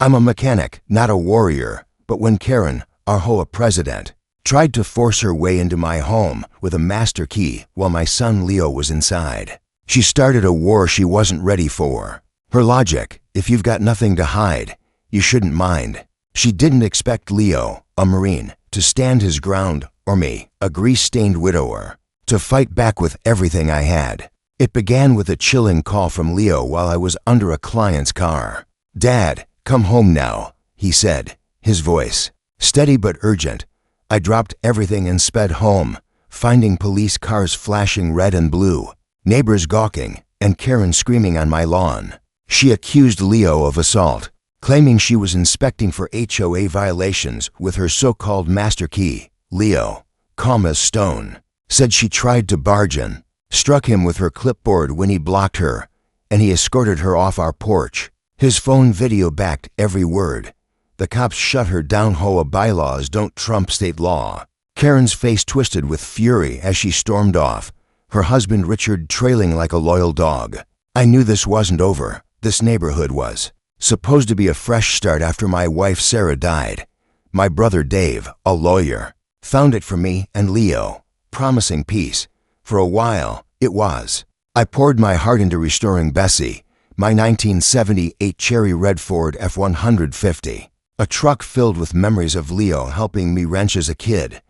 I'm a mechanic, not a warrior, but when Karen, our HOA president, tried to force her way into my home with a master key while my son Leo was inside, she started a war she wasn't ready for. Her logic, if you've got nothing to hide, you shouldn't mind. She didn't expect Leo, a Marine, to stand his ground, or me, a grease-stained widower, to fight back with everything I had. It began with a chilling call from Leo while I was under a client's car. "Dad, come home now," he said, his voice steady but urgent. I dropped everything and sped home, finding police cars flashing red and blue, neighbors gawking, and Karen screaming on my lawn. She accused Leo of assault, claiming she was inspecting for HOA violations with her so-called master key. Leo, calm as stone, said she tried to barge in, struck him with her clipboard when he blocked her, and he escorted her off our porch. His phone video backed every word. The cops shut her down. HOA bylaws don't trump state law. Karen's face twisted with fury as she stormed off, her husband Richard trailing like a loyal dog. I knew this wasn't over. This neighborhood was supposed to be a fresh start after my wife Sarah died. My brother Dave, a lawyer, found it for me and Leo, promising peace. For a while, it was. I poured my heart into restoring Bessie, my 1978 cherry red Ford F-150, a truck filled with memories of Leo helping me wrench as a kid.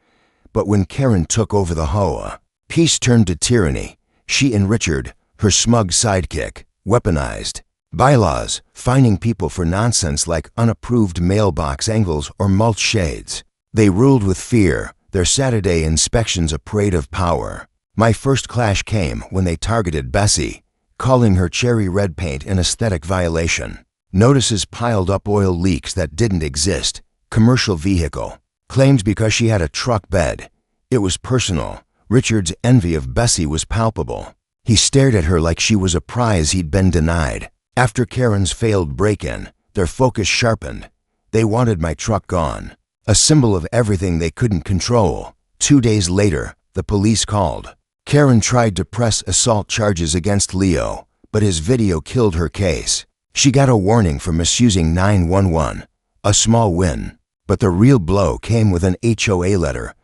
But when Karen took over the HOA, peace turned to tyranny. She and Richard, her smug sidekick, weaponized bylaws, fining people for nonsense like unapproved mailbox angles or mulch shades. They ruled with fear, their Saturday inspections a parade of power. My first clash came when they targeted Bessie, calling her cherry red paint an aesthetic violation. Notices piled up, oil leaks that didn't exist, commercial vehicle, claimed because she had a truck bed. It was personal. Richard's envy of Bessie was palpable. He stared at her like she was a prize he'd been denied. After Karen's failed break-in, their focus sharpened. They wanted my truck gone, a symbol of everything they couldn't control. 2 days later, the police called. Karen tried to press assault charges against Leo, but his video killed her case. She got a warning for misusing 911, a small win. But the real blow came with an HOA letter,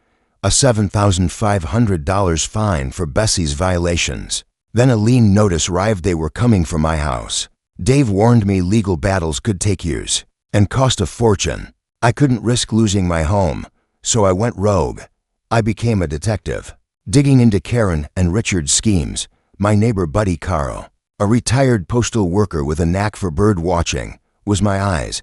a $7,500 fine for Bessie's violations. Then a lien notice arrived. They were coming for my house. Dave warned me legal battles could take years and cost a fortune. I couldn't risk losing my home, so I went rogue. I became a detective, digging into Karen and Richard's schemes. My neighbor buddy Carl, a retired postal worker with a knack for bird watching, was my eyes.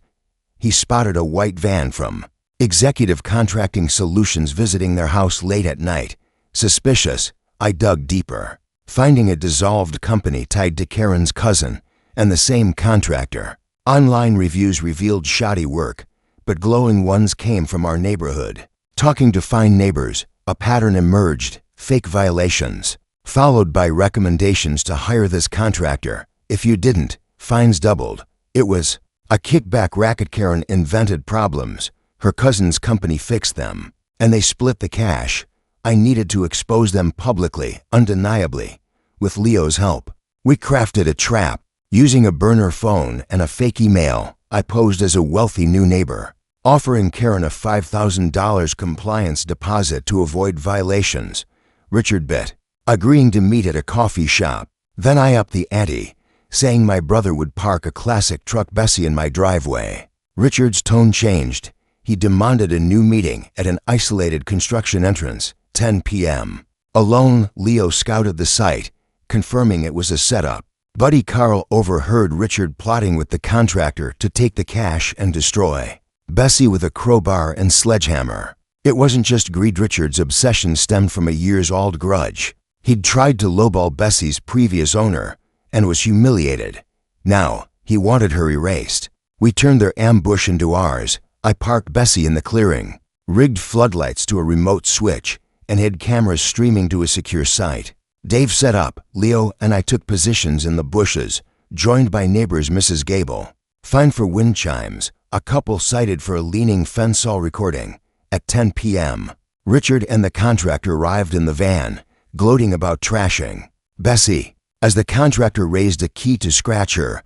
He spotted a white van from Executive Contracting Solutions visiting their house late at night. Suspicious, I dug deeper, finding a dissolved company tied to Karen's cousin and the same contractor. Online reviews revealed shoddy work, but glowing ones came from our neighborhood. Talking to fine neighbors, a pattern emerged: fake violations, followed by recommendations to hire this contractor. If you didn't, fines doubled. It was a kickback racket. Karen invented problems. Her cousin's company fixed them, and they split the cash. I needed to expose them publicly, undeniably. With Leo's help, we crafted a trap. Using a burner phone and a fake email, I posed as a wealthy new neighbor, offering Karen a $5,000 compliance deposit to avoid violations. Richard bit, agreeing to meet at a coffee shop. Then I upped the ante, saying my brother would park a classic truck Bessie in my driveway. Richard's tone changed. He demanded a new meeting at an isolated construction entrance, 10 p.m. Alone, Leo scouted the site, confirming it was a setup. Buddy Carl overheard Richard plotting with the contractor to take the cash and destroy Bessie with a crowbar and sledgehammer. It wasn't just greed. Richard's obsession stemmed from a years-old grudge. He'd tried to lowball Bessie's previous owner and was humiliated. Now, he wanted her erased. We turned their ambush into ours. I parked Bessie in the clearing, rigged floodlights to a remote switch, and hid cameras streaming to a secure site. Dave set up. Leo and I took positions in the bushes, joined by neighbors Mrs. Gable. Fine for wind chimes. A couple cited for a leaning fence. All recording. At 10 p.m., Richard and the contractor arrived in the van, gloating about trashing Bessie. As the contractor raised a key to scratch her,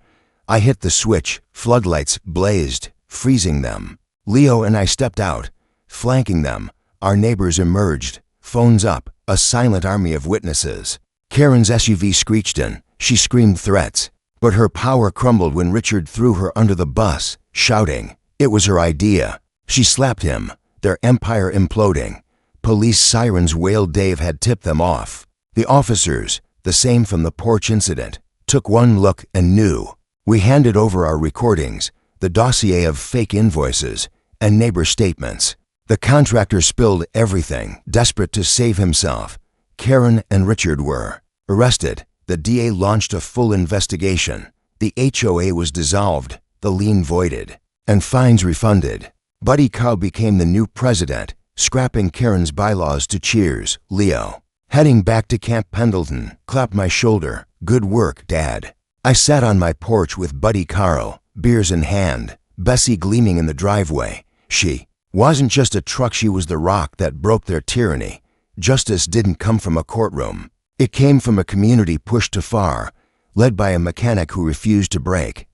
I hit the switch, floodlights blazed, freezing them. Leo and I stepped out, flanking them. Our neighbors emerged, phones up, a silent army of witnesses. Karen's SUV screeched in. She screamed threats, but her power crumbled when Richard threw her under the bus, shouting. It was her idea. She slapped him, their empire imploding. Police sirens wailed. Dave had tipped them off. The officers, the same from the porch incident, took one look and knew. We handed over our recordings, the dossier of fake invoices, and neighbor statements. The contractor spilled everything, desperate to save himself. Karen and Richard were arrested. The DA launched a full investigation. The HOA was dissolved, the lien voided, and fines refunded. Buddy Carl became the new president, scrapping Karen's bylaws to cheers, Leo. Heading back to Camp Pendleton, clapped my shoulder. Good work, Dad. I sat on my porch with Buddy Carl, beers in hand, Bessie gleaming in the driveway. She wasn't just a truck, she was the rock that broke their tyranny. Justice didn't come from a courtroom. It came from a community pushed too far, led by a mechanic who refused to break.